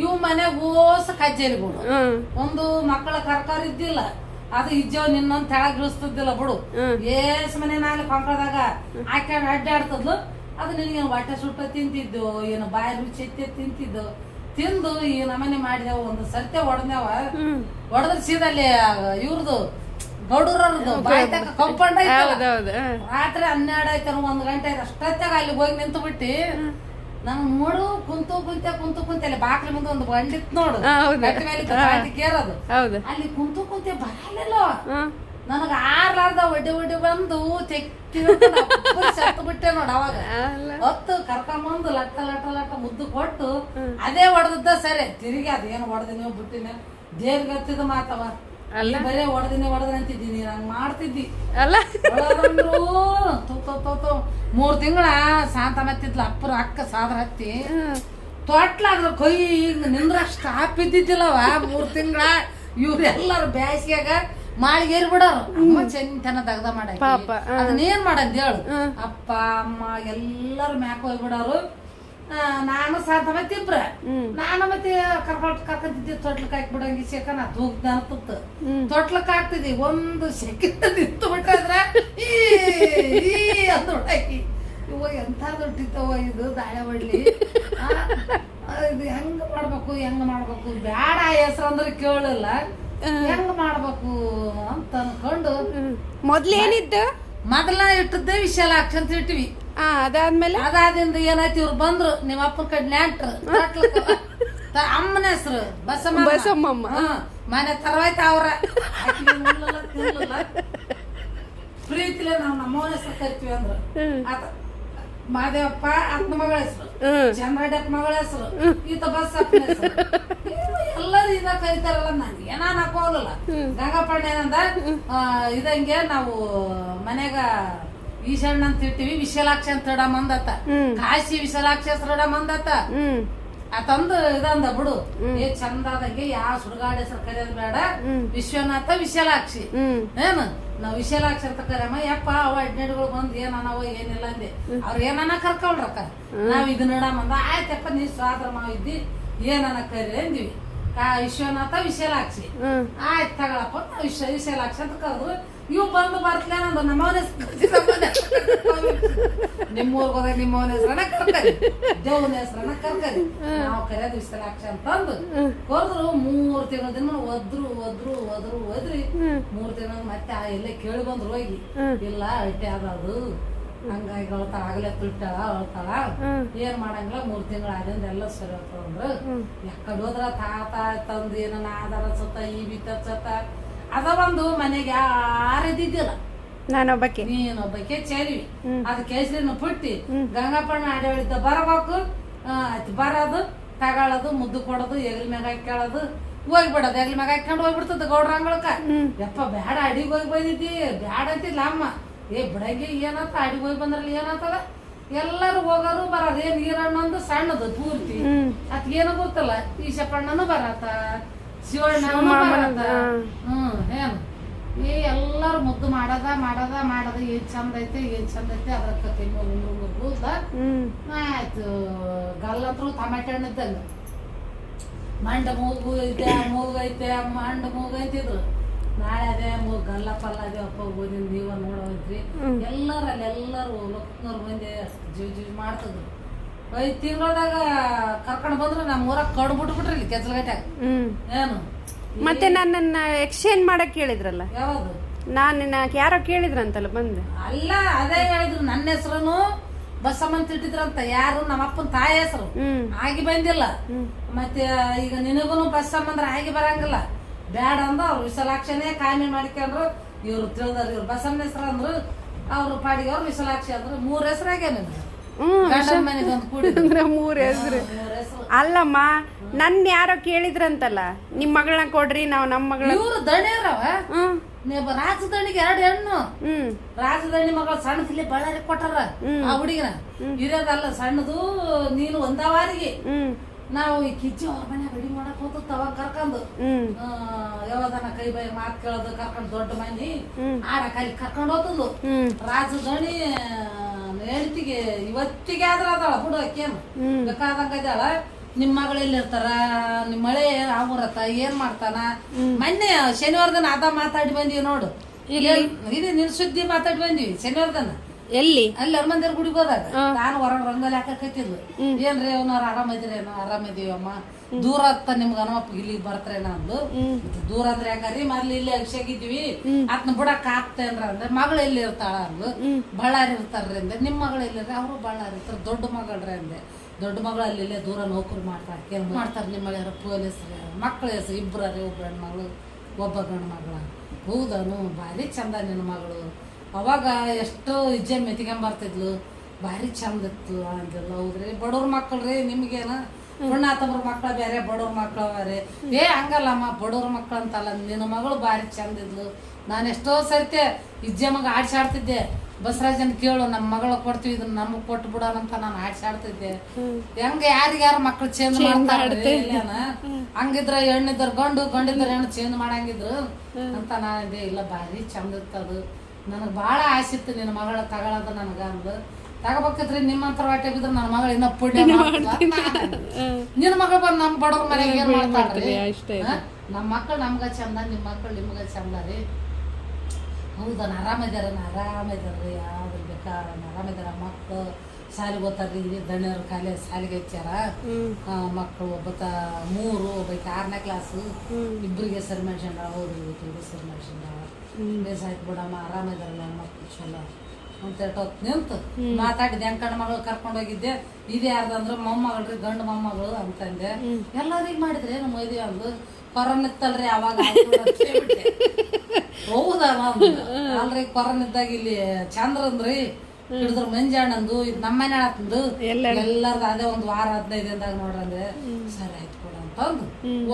ಇವ್ ಮನೆ ಓಸ ಕಜ್ಜೇರಿಗಳು ಒಂದು ಮಕ್ಕಳ ಕರ್ಕಾರ ಇದ್ದಿಲ್ಲ ಅದು ಇಜ್ಜವ್ ನಿನ್ನೊಂದ್ ತೆಳಗ್ ಇಳಿಸ್ತಿದ್ದಿಲ್ಲ ಬಿಡು ಏಸ್ ಮನೆ ನಾಳೆ ಕೊಂಕಳದಾಗ ಹಾಕ್ಯಾಡ ಅಡ್ಡಾಡ್ತದ್ಲು ಅದು ನಿನಗೇನು ಹೊಟ್ಟೆ ಸುಟ್ಟ ತಿಂತಿದ್ದು ಏನು ಬಾಯಿ ರುಚಿ ತಿಂತಿದ್ದು ತಿಂದು ಈ ನಮನೆ ಮಾಡಿದೆವು ಒಂದು ಸರ್ತೆ ಹೊಡೆದೇವ ಹೊಡೆದ್ರ ಸೀದಲ್ಲಿ ಇವ್ರದು ಗೌಡೂರವ್ರದ್ದು ಬಾಯಿ ತಕ್ಕ ಕಂಪೌಂಡ್ ರಾತ್ರಿ 12 ಆಯ್ತ 1 ಗಂಟೆ ಅಷ್ಟೊತ್ತಾಗ ಅಲ್ಲಿ ಹೋಗಿ ನಿಂತು ಬಿಟ್ಟಿ ನನ್ ನೋಡು ಕುಂತು ಅಲ್ಲಿ ಬಾಕ್ಲ ಮುಂದೆ ಒಂದು ಬಂಡಿತ್ ನೋಡು ಕೇರದು ಅಲ್ಲಿ ಕುಂತೆ ಬರಲಿಲ್ಲ ನನಗ ಆರ್ಲಾರ್ದ ಒಡ್ಡಿ ಬಂದು ಸತ್ತು ಬಿಟ್ಟೆ ನೋಡ ಅವಾಗ ಹೊತ್ತು ಕರ್ಕೊಂಬಂದು ಲಟ್ಟ ಮುದ್ದು ಕೊಟ್ಟು ಅದೇ ಹೊಡೆದದ್ದ ಸರಿ ತಿರುಗಿ ಅದೇನು ಹೊಡೆದಿನಿ ಬಿಟ್ಟಿನ ದೇವ್ರಿಗೆ ಹತ್ತಿದ ಮಾತವ ಅಲ್ಲಿ ಬರೇ ಹೊಡೆದಿನಿ ಅಂತಿದ್ದೀನಿ ನಂಗ್ ಮಾಡ್ತಿದ್ದಿ ಅಲ್ಲ 3 ತಿಂಗಳ ಶಾಂತ ಮತ್ತಿದ್ಲ ಅಪ್ಪರ ಅಕ್ಕ ಸಾದ್ರ ಹತ್ತಿ ತೊಟ್ಲಾದ್ರ ಕೈ ಈಗ ನಿಂದ್ರಷ್ಟು ಇದ್ದಿದ್ದಿಲ್ಲವ 3 ತಿಂಗಳ ಇವ್ರೆಲ್ಲರು ಬ್ಯಾಸಿಗ್ಯಾಗ ಮಾಳಿಗೇರಿ ಬಿಡೋರು ಅಮ್ಮ ಚೆಂತನ ದಗ್ದ ಮಾಡ ಅದನ್ನೇನ್ ಮಾಡಂದ ಹೇಳು ಅಪ್ಪ ಅಮ್ಮ ಎಲ್ಲರೂ ಮ್ಯಾಕ ಹೋಗ್ಬಿಡೋರು ನಾನು ಶಾಂತ ಮತ್ತೆ ಇಬ್ರ ನಾನು ಮತ್ತೆ ಕರ್ಕೊಂತಿದ್ದೆ ತೊಟ್ಲಕ್ ಹಾಕಿ ಬಿಡಂಗಿ ಶೇಕ ನಾ ತೂಗ್ದ ಅನ್ಸುತ್ತ ತೊಟ್ಲಕ್ ಹಾಕ್ತಿದ್ದಿ ಒಂದು ಸೆಕೆಂಡ್ ನಿಂತು ಬಿಟ್ಟಾದ್ರ ಈ ಅಂತ ಹೊಡಾಕಿ ಇವ ಎಂತ ದೊಡ್ಡಿತ್ತವ ಇದು ದಾಳೆ ಹೊಡ್ಲಿ ಇದು ಹೆಂಗ ಮಾಡ್ಬೇಕು ಬ್ಯಾಡ ಹೆಸರು ಅಂದ್ರೆ ಕೇಳಲ್ಲ ಹೆಂಗ ಮಾಡ್ಬೇಕು ಅಂತ ಅನ್ಕೊಂಡು ಮೊದ್ಲೇನಿದ್ದು ಮೊದಲ ಇಟ್ಟದ್ದೇ ವಿಶಾಲಾಕ್ಷಿ ಅಂತ ಇಟ್ಟಿವಿ ಅದಾದಿಂದ ಏನಾಯ್ತು ಇವ್ರು ಬಂದ್ರು ನಿಮ್ಮ ಅಪ್ಪನ ಕಡೆ ನೆಂಟ್ರು ಅಮ್ಮನ ಹೆಸರು ಬಸಮ್ಮ ಮನೆ ತರವಾಯ್ತ ಅವ್ರ ಪ್ರೀತಿಲೆ ನಾವ್ ನಮ್ಮವನ ಹೆಸರು ಕರಿತೀವಿ ಅಂದ್ರು ಮಾದೇವಪ್ಪ ಅಪ್ಪನ ಮಗಳ ಹೆಸರು ಚಂದ್ರಡ್ಡಪ್ಪ ಮಗಳ ಹೆಸರು ಈತ ಬಸಪ್ಪನ ಹೆಸರು ಎಲ್ಲರೂ ಇದ ಕರಿತಾರಲ್ಲ ನಂಗೆ ಏನಾನ್ ಹಾಕೋಲ್ಲ ಗಂಗಪ್ಪಣ್ಣ ಏನಂದ ಇದಂಗೆ ನಾವು ಮನೆಗ ಈಶಣ್ಣ ಅಂತ ಇರ್ತೀವಿ ವಿಶಾಲಾಕ್ಷಿ ಅಂತ ಇಡಮಂದತ್ತ ಕಾಶಿ ವಿಶಾಲಾಕ್ಷಿ ಹೆಸರು ಇಡಮಂದತ್ತ ಆತಂದು ಇದಂದ ಬಿಡು ಏ ಚಂದ ಆದಂಗೆ ಯಾವ ಸುಡುಗಾಡ ಹೆಸರು ಕರೆಯೋದು ಬೇಡ ವಿಶ್ವನಾಥ ವಿಶಾಲಾಕ್ಷಿ ಏನು ನಾವ್ ವಿಶಾಲಾಕ್ಷಿ ಅಂತ ಕರೆಯಮ್ಮ ಯಪ್ಪ ಅವ ಅಡ್ನೆಡ್ಗಳು ಬಂದ್ ಏನವ ಏನಿಲ್ಲ ಅಂದೆ ಅವ್ರ ಏನನ್ನ ಕರ್ಕೊಂಡ್ರಕ್ಕ ನಾವ್ ಇದನ್ನ ಇಡಮಂದ ಆಯ್ತಪ್ಪ ನೀ ಸ್ವಾದ್ರ ಮಾವ ಇದ್ದಿ ಏನನ್ನ ಕರಿ ಅಂದಿವಿ ವಿಶ್ವನಾಥ ವಿಶಾಲಾಕ್ಷಿ ಆಯ್ತು ತಗೊಳಪ್ಪ ವಿಶಾಲಾಕ್ಷಿ ಅಂತ ಕರೆದ್ರು ಇವ್ ಬಂದು ಬರ್ತಲೇ ನಂದು ನಮ್ಮವನ ನಿಮ್ಮೂರ್ಗ ಹೋದಾಗ ನಿಮ್ಮವನ ಹೆಸರನ್ನ ಕರ್ಕರಿ ದೇವನ ಹೆಸರನ್ನ ಕರ್ಕರಿ ನಾವು ಕರೆಯೋದು ವಿಶಾಲಾಕ್ಷಿ ಅಂತಂದು ಕರೆದ್ರು 3 ತಿಂಗಳ ದಿನ ಒದ್ರಿ 3 ತಿಂಗಳ ಮತ್ತೆ ಎಲ್ಲೇ ಕೇಳಿ ಬಂದ್ರು ಹೋಗಿ ಇಲ್ಲ ಅಟ್ಟೆ ಅದದು ಹಂಗಾಗಿ ಅಳ್ತಾಳ ಆಗಲೇ ತುಟ್ಟಾಳ ಅಳ್ತಾಳ ಏನ್ ಮಾಡಂಗಿಲ್ಲ 3 ತಿಂಗಳ ಆದಿಂದ ಎಲ್ಲ ಸರಿ ಹೋಗ್ತಂದ್ರು ಯಾಕಡೆ ಹೋದ್ರ ತಾತ ತಂದು ಏನನ್ನ ಆಧಾರ ಸತ್ತ ಈ ಬಿತ್ತ ಅದ ಒಂದು ಮನೆಗೆ ಯಾರಿದ್ದಿದ್ದಿಲ್ಲ ನಾನೊಬ್ಬಕ್ಕೆ ನೀನೊಬ್ಬಕ್ಕೆ ಸೇರಿವಿ ಅದ್ ಕೇಸರಿನ ಪುಟ್ಟಿ ಗಂಗಪ್ಪಣ್ಣ ಆಡಳಿತ ಬರಬೇಕು ಬರೋದು ತಗೊಳ್ಳೋದು ಮುದ್ದು ಕೊಡೋದು ಎಗ್ಲ ಮ್ಯಾಗ ಹಾಕ್ಕೊಳ್ಳೋದು ಹೋಗ್ಬಿಡೋದು ಎಗ್ಲ ಮ್ಯಾಗ ಹಾಕೊಂಡು ಹೋಗ್ಬಿಡ್ತದ ಗೌಡ್ರ ಅಂಗಳಕ್ಕ ಯಪ್ಪ ಬ್ಯಾಡ ಅಡಿಗೆ ಹೋಗಿ ಬಂದಿದ್ದಿ ಬ್ಯಾಡ ಅಂತಿಲ್ಲ ಅಮ್ಮ ಬಿಡಂಗಿ ಏನಂತ ಅಡಿಗೆ ಹೋಗಿ ಬಂದ್ರಲ್ಲಿ ಏನಂತದ ಎಲ್ಲಾರು ಹೋಗೋರು ಬರೋದು ಏನ್ ನೀರಣ್ಣಂದು ಸಣ್ಣದು ಪೂರ್ತಿ ಅದ್ ಏನೋ ಗೊತ್ತಲ್ಲ ಈಶಪ್ಪಣ್ಣನು ಬರತ್ತ ಶಿವಣ್ಣ ಏನ್ ಎಲ್ಲಾರು ಮುದ್ದು ಮಾಡದ ಏನ್ ಚಂದ ಐತೆ ಅದ್ರ ಕೂದ ಆಯ್ತು ಗಲ್ಲಂತ್ರು ಟಮಾಟೆ ಹಣ್ಣು ಇದ್ದಂಗ ಮಂಡ ಮೂಗು ಐತೆ ಮೂಗೈತೆ ಮಂಡ ಮೂಗು ಅಂತಿದ್ರು. ನಾಳೆ ಅದೇ ಮೂಗು ಗಲ್ಲ ಪಲ್ಲ ಅದೇ ಅಪ್ಪ ಓದಿನ ನೀವ ನೋಡೋದ್ರಿ ಎಲ್ಲರೂ ಲೋಕನವ್ರು ಮಂದಿ ಜೀವ್ ಮಾಡ್ತಿದ್ರು. 5 ತಿಂಗಳದಾಗ ಕರ್ಕೊಂಡ್ ಬಂದ್ರು ನಮ್ಮ ಊರಾಗ ಕಡು ಬಿಟ್ಬಿಟ್ರಿ ಇಲ್ಲಿ ಕೆಚ್ಚಲಗಟ್ಟಾಗ. ಏನು ಮತ್ತೆ ನನ್ನನ್ನ ಎಕ್ಸ್ಚೇಂಜ್ ಮಾಡಕ್ ಕೇಳಿದ್ರಲ್ಲ, ಯಾವಾಗ ನಾನು ಯಾರೋ ಕೇಳಿದ್ರಂತಲ್ಲ ಬಂದೆ. ಅಲ್ಲ ಅದೇ ಹೇಳಿದ್ರು, ನನ್ನ ಹೆಸರು ಬಸಮ್ಮ ಅಂತ ಇಟ್ಟಿದ್ರಂತ. ಯಾರು ನಮ್ಮ ಅಪ್ಪನ ತಾಯಿ ಹೆಸರು ಆಗಿ ಬಂದಿಲ್ಲ. ಮತ್ತೆ ಈಗ ನಿನಗೂ ಬಸಮ್ಮ ಅಂದ್ರೆ ಆಗಿ ಬರಂಗಿಲ್ಲ, ಬ್ಯಾಡ ಅಂದ ಅವ್ರು ವಿಶಾಲಾಕ್ಷನೇ ಕಾಯಮೆ ಮಾಡಿಕೊಂಡ್ರು. ಇವ್ರು ತಿಳಿದಾರ ಇವ್ರು ಬಸಮ್ಮನ ಹೆಸರು ಅಂದ್ರು, ಅವ್ರು ಪಾಡಿಗೆ ಅವ್ರು ವಿಶಾಲಾಕ್ಷಿ ಅಂದ್ರು. 3 ಹೆಸರಾಗ ಮೂರ್ ಹೆಸರು ಅಲ್ಲಮ್ಮ. ನನ್ ಯಾರೋ ಕೇಳಿದ್ರಂತಲ್ಲ, ನಿಮ್ ಮಗಳನ್ನ ಕೊಡ್ರಿ, ನಾವು ನಮ್ಮ ಮಗಳ. ಇವ್ರು ದಣಿಯರವ ರಾಜದಣಿಗೆ 2 ಹೆಣ್ಣು. ರಾಜದಣಿ ಮಗಳು ಸಣ್ಣದಿಲ್ಲಿ ಬಳ್ಳಾರಿ ಕೊಟ್ಟಾರ ಆ ಹುಡುಗಿನ. ಇರೋದಲ್ಲ ಸಣ್ಣದು, ನೀನು ಒಂದವಾರಿಗೆ ನಾವು ಈ ಕಿಚ್ಚಿ ಅವ್ರ ಮನೆ ಅಡಿಗೆ ಮಾಡಕ್ ಹೋದ ಅವಾಗ ಕರ್ಕೊಂಡು ಯಾವ್ದನ ಕೈ ಬೈ ಮಾತ್ ಕೇಳೋದು ಕರ್ಕೊಂಡು ದೊಡ್ಡ ಮನಿ ಆಡಕ್ ಅಲ್ಲಿ ಕರ್ಕೊಂಡು ಹೋತಂದು. ರಾಜದಣಿ ಹೇಳ್ತಿಗೆ ಇವತ್ತಿಗೆ ಆದ್ರ ಅದಾಳ ಬಿಡು, ಅಕ್ಕೇನು ಬೇಕಾದಂಗ ಇದ್ದಾಳ. ನಿಮ್ ಮಗಳು ಎಲ್ಲಿರ್ತಾರ, ನಿಮ್ ಮಳೆ ಆಗೂರತ್ತ, ಏನ್ ಮಾಡ್ತಾನ. ಮೊನ್ನೆ ಶನಿವಾರ ದಿನ ಅದ ಮಾತಾಡಿ ಬಂದಿವಿ ನೋಡು. ಇದೆ ನಿನ್ ಸುದ್ದಿ ಮಾತಾಡಿ ಬಂದಿವಿ ಶನಿವಾರ ದಿನ. ಎಲ್ಲಿ? ಅಲ್ಲಿ ಹನುಮಂದಿರ ಗುಡಿಗೆ ಹೋದಾಗ ನಾನು ಹೊರಗೆ ರಂಗೋಲಿ ಹಾಕಕತ್ತಿದ್ಲು. ಏನ್ರಿ ಅವನವ್ರು ಆರಾಮದಿರೇನೋ? ಆರಾಮದೀವಮ್ಮ. ದೂರ ಆಗ್ತ ನಿಮ್ಗ ಹನುಮಪ್ಪ ಇಲ್ಲಿಗೆ ಬರ್ತಾರೇನ ಅಂದ್ಲು. ದೂರ ಅಂದ್ರೆ ಯಾಕಂದ್ರಿ ಮೊದ್ಲು ಇಲ್ಲಿ ಅಭಿಷೇಕಿದ್ವಿ ಅದ್ನ ಬಿಡಕ್ ಆಗ್ತೇನ್ರ ಅಂದ್ರೆ. ಮಗಳು ಎಲ್ಲಿ ಇರ್ತಾಳ ಅಂದ್ಲು. ಬಳ್ಳಾರಿ ಇರ್ತಾರ್ರಿ ಅಂದೆ. ನಿಮ್ ಮಗಳು ಎಲ್ಲಿರ್ರಿ? ಅವರು ಬಳ್ಳಾರಿ ಇರ್ತಾರ. ದೊಡ್ಡ ಮಗಳ್ರಿ ಅಂದೆ. ದೊಡ್ಡ ಮಗಳು ಅಲ್ಲಿ ಇಲ್ಲೇ ದೂರ ನೌಕರಿ ಮಾಡ್ತಾರ. ಏನ್ ಮಾಡ್ತಾರ ನಿಮ್ಮ ಮಗಳ? ಪೊಲೀಸ್ರಿ. ಮಕ್ಳ ಹೆಸರು ಇಬ್ಬರಿ, ಒಬ್ಬ ಹೆಣ್ಮಗಳು ಒಬ್ಬ ಗಂಡು ಮಗಳ. ಹೌದನು ಭಾರಿ ಚಂದ ನಿನ್ನ ಮಗಳು. ಅವಾಗ ಎಷ್ಟು ಇಜ್ಜೆ ಮೆತ್ಕೊಂಬರ್ತಿದ್ಲು, ಭಾರಿ ಚಂದ ಇತ್ತು ಅಂದಿಲ್ಲ. ಹೌದ್ರಿ ಬಡವ್ರ ಮಕ್ಕಳ್ರಿ, ನಿಮ್ಗೇನ ಪುಣ್ಣಾತವ್ರ ಮಕ್ಳ ಬೇರೆ ಬಡವ್ರ ಮಕ್ಳ ಬೇರೆ. ಹಂಗಲ್ಲಮ್ಮ, ಬಡವ್ರ ಮಕ್ಳು ಅಂತಲ್ಲ, ನಿನ್ನ ಮಗಳು ಭಾರಿ ಚಂದ ಇದ್ಲು. ನಾನು ಎಷ್ಟೋ ಸರ್ತಿ ಇಜ್ಜೆ ಮಗ ಆಡ್ಸಾಡ್ತಿದ್ದೆ. ಬಸವರಾಜನ್ ಕೇಳು, ನಮ್ಮ ಮಗಳ ಕೊಡ್ತೀವಿ, ಇದನ್ನ ನಮಗ್ ಕೊಟ್ಟು ಬಿಡೋಣಂತ ನಾನು ಆಡ್ಸಾಡ್ತಿದ್ದೆ. ಹೆಂಗ ಯಾರಿಗ್ಯಾರ ಮಕ್ಳು ಚೇಂಜ್ ಮಾಡ್ತಾರೆ ಹಂಗಿದ್ರ ಹೆಣ್ಣಿದ್ರ ಗಂಡು, ಗಂಡಿದ್ರ ಹೆಣ್ಣು ಚೇಂಜ್ ಮಾಡಂಗಿದ್ರು ಅಂತ ನಾನಿದ್ದೆ. ಇಲ್ಲ ಭಾರಿ ಚಂದ ಇತ್ತದು. ನನಗ್ ಬಾಳ ಆಸೆ ಇತ್ತು ನಿನ್ನ ಮಗಳ ತಗೊಳದ ನನಗ ಅಂದು. ತಗೋಬೇಕಿದ್ರಿ ನಿಮ್ಮಂತರ ಹೊಟ್ಟೆ ಬಿದ್ರೆ ನನ್ನ ಮಗಳು ಇನ್ನ ಪುಣ್ಯ ನಿನ್ನ ಮಗಳು ಬಂದ್ ನಮ್ ಬಡವ್ರ ಮನೆಗೆ ಏನ್ ಮಾಡ್ತಾಳ್ರಿ? ನಮ್ಮ ಮಕ್ಕಳು ನಮ್ಗ ಚಂದ, ನಿಮ್ ಮಕ್ಕಳು ನಿಮ್ಗ ಚಂದ ರೀ. ಹೌದಾ? ಆರಾಮಿದಾರ್ರಿ. ಯಾವ್ದು ಬೇಕಾ ಆರಾಮಿದಾರ. ಮಕ್ಕಳು ಶಾಲೆಗೆ ಓದ್ತಾರ್ರಿ. ಇಲ್ಲಿ ದಣಿಯವ್ರ ಕಾಲೇಜ್ ಶಾಲೆಗೆ ಹಚ್ಚಾರ. ಮಕ್ಕಳು ಒಬ್ಬ 3, ಒಬ್ಬಕ್ಕೆ 6ನೇ ಕ್ಲಾಸು. ಇಬ್ಬರಿಗೆ ಸರಿ ಮಾಡ್ಸ್ಕೊಂಡ. ಅವ್ರು ಇಬ್ಬರು ಸರಿ ಮಾಡ್ಸ್ಕೊಂಡ. ಆಯ್ತು ಬಿಡಮ್ಮ, ಆರಾಮಿದಾರಲ್ಲ ಮಕ್ಕಳು ಚಲೋ ಅಂತ ಹೊತ್ತು ನಿಂತು ಮಾತಾಡಿದೆ. ಹೆಂಗ್ ಮಗಳು ಕರ್ಕೊಂಡು ಹೋಗಿದ್ದೆ. ಇದು ಯಾರ್ದಂದ್ರ ಮೊಮ್ಮಗಳ್ರಿ, ಗಂಡು ಮೊಮ್ಮಗಳು ಅಂತಂದೆ. ಎಲ್ಲರಿಗ ಮಾಡಿದ್ರೆ ನಮ್ಮ ಮದುವೆ ಅಂದು. ಕೊರೋನಾ ಇತ್ತಲ್ರಿ ಅವಾಗ. ಹೌದಾ? ಅಲ್ರಿ ಕೊರೋನಾ ಇದ್ದಾಗ ಇಲ್ಲಿ ಚಂದ್ರಂದ್ರಿ ಹಿಡಿದ್ರ ಮಂಜಾಣಂದು, ಇದು ನಮ್ಮ ಮನೆ ಆತಂದು ಎಲ್ಲಾರ್ದು ಅದೇ 1 ವಾರ 15 ದಿನದಾಗ ನೋಡ್ರಂದ್ರೆ ಸರಿ ಆಯ್ತು ಕೊಡ ಅಂತಂದು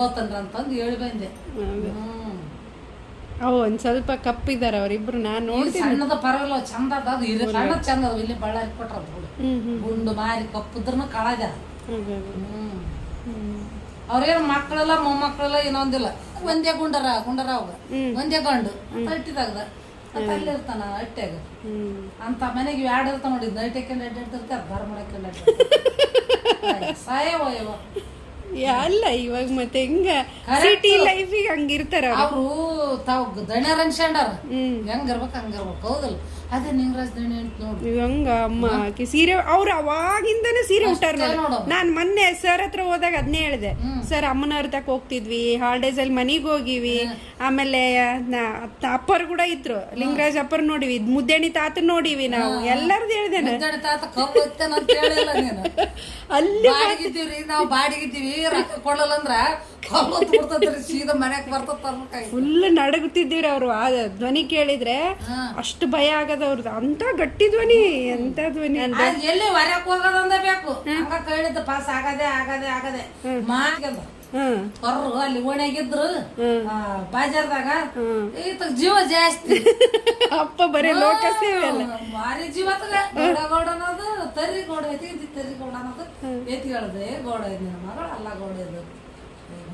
ಓತನ್ರ ಅಂತಂದು ಹೇಳಿ ಬಂದೆ. ಒಂದ್ ಸ್ವಲ್ಪ ಕಪ್ಪಿದಾರ ಅವ್ರಿಬ್ರು. ನಾನ್ ನೋಡ್ತೀನಿ. ಸಣ್ಣದ ಪರವಾಗಿಲ್ಲ, ಚಂದ ಅದ. ಅದು ಸಣ್ಣ ಚಂದ ಅದ. ಇಲ್ಲಿ ಬಳ್ಳಾರಿ ಕೊಟ್ರ ಗುಂಡು ಮಾರಿ ಕಪ್ಪುದ್ರನು ಕಳದ. ಅವ್ರೇನು ಮಕ್ಕಳೆಲ್ಲ ಮೊಮ್ಮಕ್ಕಳೆಲ್ಲ ಇನ್ನೊಂದಿಲ್ಲ. ಒಂದೇ ಗುಂಡರ ಅವಾಗ ಒಂದೇ ಗಂಡು ಅಟ್ಟಿದಾಗದ ಅಲ್ಲಿ ಇರ್ತಾನ ಅಟ್ಟ್ಯಾಗ ಅಂತ. ಮನೆಗೆ 2 ಇರ್ತಾವ ನೋಡಿ. ನೈಟ್ ಹಾಕೊಂಡು ಅಡ್ಡಾಡ್ತಿರ್ತಾರೆ, ಬಾರ್ ಮಾಡಕೊಂಡು ಸಾಯವ. ಅಲ್ಲ ಇವಾಗ ಮತ್ತೆ ಹಿಂಗ ಸಿಟಿ ಲೈಫಿಗೆ ಹಂಗಿರ್ತಾರ ಅವ್ರು. ತಾವ್ ದಣ್ಯರ ಅನ್ಸ್ಕೊಂಡಾರ. ಹೆಂಗಿರ್ಬೇಕು ಹಂಗಿರ್ಬೇಕು. ಹೌದಲ್ಲ? ಅದೇ ನಿಂಗರಾಜ್ ದಣಿ ಅಂತ ನೋಡ್ರಿ ಹಂಗ ಅಮ್ಮ ಆಕಿ ಸೀರೆ ಅವ್ರು ಅವಾಗಿಂದಾನೆ ಸೀರೆ ಉಟ್ಟಾರ. ನಾನ್ ಮೊನ್ನೆ ಸರ್ ಹತ್ರ ಹೋದಾಗ ಅದನ್ನೇ ಹೇಳಿದೆ. ಸರ್ ಅಮ್ಮನವ್ರ ತಕ ಹೋಗ್ತಿದ್ವಿ, ಹಾಲಿಡೇಸ್ ಅಲ್ಲಿ ಮನಿಗ್ ಹೋಗಿವಿ. ಆಮೇಲೆ ಅಪ್ಪರ್ ಕೂಡ ಇದ್ರು, ಲಿಂಗರಾಜ್ ಅಪ್ಪರ್ ನೋಡಿವಿ, ಮುದ್ದೆಣಿ ತಾತ ನೋಡಿವಿ. ನಾವು ಎಲ್ಲಾರ್ದು ಹೇಳ್ದೇನೆ. ಅಲ್ಲಿ ಬಾಡಿಗಿದ್ದೀವ್ರಿ, ನಾವು ಬಾಡಿಗಿದ್ದೀವಿ. ರೊಕ್ಕ ಕೊಡಲ್ಲ ಅಂದ್ರ ಸೀದಾ ಮನ್ಯಾಗ ಬರ್ತದ. ಫುಲ್ ನಡಗುತ್ತಿದ್ದೀವ್ರಿ ಅವ್ರು. ಆ ಧ್ವನಿ ಕೇಳಿದ್ರೆ ಅಷ್ಟು ಭಯ ಆಗದ ಅವ್ರದ್ದು. ಅಂತ ಗಟ್ಟಿ ಧ್ವನಿ, ಎಂತ ಧ್ವನಿ. ಎಲ್ಲಿ ಹೊರಕ್ ಹೋಗೋದಂದ ಬೇಕು. ಹಂಗ ಕೇಳಿದ್ದ ಪಾಸ್ ಆಗದೆ ಮಾತ್ಗಂದ ಹೊರ್ರು ಅಲ್ಲಿ ಓಣ್ಯಾಗಿದ್ರು ಬಾಜಾರ್ದಾಗ. ಈತ ಜೀವ ಜಾಸ್ತಿ. ಅಪ್ಪ ಬರೀ ಲೋಕ ಸೇವೆ ಅಲ್ಲ, ಭಾರಿ ಜೀವತ್ಗ. ಗೌಡ ಅನ್ನೋದು ತರಿ ಗೌಡ ಐತಿ, ತರಿ ಗೌಡ ಅನ್ನೋದು ಎತ್ತಿ ಹೇಳ್ದೆ. ಗೌಡ ನಿನ್ನ ಮಗಳ ಅಲ್ಲ ಗೌಡ ಇದು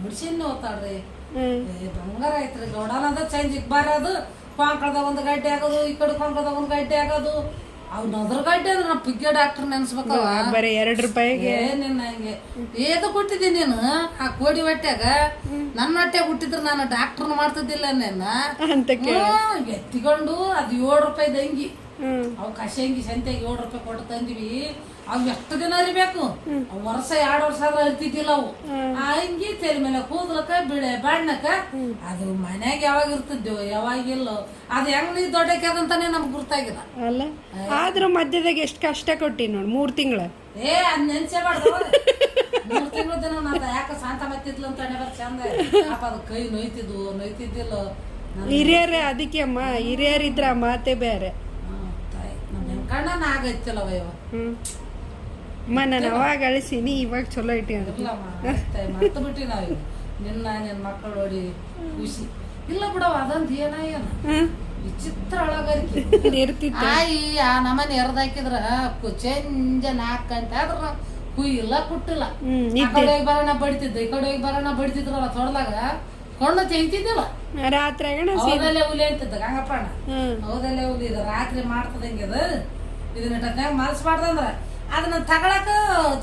ಮುಡ್ಸಿನ್ ಓದ್ತಾಳ್ರಿ. ಬಂಗಾರ ಐತ್ರಿ. ಗೌಡ ಅನ್ನೋದು ಚಂಜಿಗ್ ಬರೋದು. ಕೊಂಕಳದ 1 ಗಡ್ಡೆ ಆಗೋದು, ಈ ಕಡೆ ಕೊಂಕಳದ 1 ಗಡ್ಡೆ ಆಗೋದು. ಅವ್ನ ಅದ್ರಗಡ್ಡೆ ಅಂದ್ರೆ ನಾ ಪಿಗ್ಗೆ ಡಾಕ್ಟರ್ ನೆನ್ಸ್ಬೇಕವ ಬರೀ 2 ರೂಪಾಯಿಗೆ ಏನಿಲ್ಲ ಹಂಗೆ ಏದು ಕೊಟ್ಟಿದ್ದೀನಿ ನೀನು ಆ ಕೋಡಿ ಹೊಟ್ಯಾಗ ನನ್ನ ಹೊಟ್ಟೆಗೆ ಹುಟ್ಟಿದ್ರೆ ನಾನು ಡಾಕ್ಟರ್ನ ಮಾಡ್ತಿದ್ದಿಲ್ಲ ಅಂತ ಎತ್ತಿಕೊಂಡು ಅದು 7 ರೂಪಾಯಿ ಅಂಗಿ ಅವು ಕಸಂಗಿ ಸಂತೆಗೆ 7 ರೂಪಾಯಿ ಕೊಟ್ಟು ತಂದಿವಿ ಅವು ಎಷ್ಟು ದಿನ ಅರಿಬೇಕು ವರ್ಷ 2 ವರ್ಷ ಆದ್ರೆ ಅರಿತಿದ್ದಿಲ್ಲ ಅವು ಆ ಅಂಗಿ ತೆಲಿ ಮೇಲೆ ಕೂದ್ಲಕ್ಕ ಬಿಳೆ ಬಣ್ಣಕ್ಕ ಅದು ಮನ್ಯಾಗ ಯಾವಾಗ ಇರ್ತಿದ್ದೇವು ಯಾವಾಗಿಲ್ಲ ಅದು ಹೆಂಗ್ ನೀ ದೊಡ್ಡಕ್ಕೆ ಅದಂತಾನೆ ನಮ್ಗೆ ಗುರ್ತಾಗಿಲ್ಲ ಅಲ್ಲ ಆದ್ರೂ ಮಧ್ಯದಾಗ ಎಷ್ಟು ಕಷ್ಟ ಕೊಟ್ಟಿ ನೋಡಿ 3 ತಿಂಗಳು ಅದ್ ನೆನ್ಸೇ ಮಾಡ್ದ 3 ತಿಂಗಳ ದಿನ ನಾತ ಯಾಕ ಶಾಂತ ಮತ್ತಿದ್ಲು ಅಂತ ಚಂದ ಪಾಪ ಅದು ಕೈ ನೋಯ್ತಿದ್ದಿಲ್ಲ ಹಿರಿಯರೇ ಅದಕ್ಕೆ ಅಮ್ಮ ಹಿರಿಯರಿದ್ರ ಮಾತೆ ಬೇರೆ ನಮ್ಮ ಕಣ್ಣನ ಆಗೈತಿಲ್ಲವ ಇವ ನಾನು ಅವಾಗ ಅಳಿಸೀನಿ ಇವಾಗ ಚಲೋ ಇಟ್ಟಿ ಮರ್ತು ಬಿಟ್ಟಿ ನಾವ್ ನಿನ್ನ ಮಕ್ಕಳು ನೋಡಿ ಖುಷಿ ಇಲ್ಲ ಬಿಡವ ಅದಂತ ಏನ ವಿಚಿತ್ರ ಒಳಗರಿಕೆ ಆಯಿ ಆ ನಮ್ಮನೆ ಎರ್ದಾಕಿದ್ರ ಚಂಜ 4 ಗಂಟೆ ಆದ್ರ ಕುಯ್ಯಿಲ್ಲ ಕುಟ್ಟಿಲ್ಲ ಆ ಕಡೆ ಹೋಗಿ ಬರೋಣ ಬಡಿತಿದ್ದ ಈ ಕಡೆ ಹೋಗಿ ಬರೋಣ ಬಡಿತಿದ್ರಲ್ಲ ತೊಡ್ದಾಗ ಕೊಂಡು ತೆಗಿತಿದ್ದಿಲ್ಲ ರಾತ್ರಿ ಹೌದಲ್ಲೇ ಹುಲಿ ಅಂತಿದ್ದ ಗಂಗಪ್ಪಣ್ಣ ಹೌದಲ್ಲೇ ಹುಲಿ ಇದು ರಾತ್ರಿ ಮಾಡ್ತದಂಗೆ ಅದು ಇದನ್ನ ಮನಸ್ಬಾರ್ದಂದ್ರ ಅದನ್ನ ತಗೊಳಕ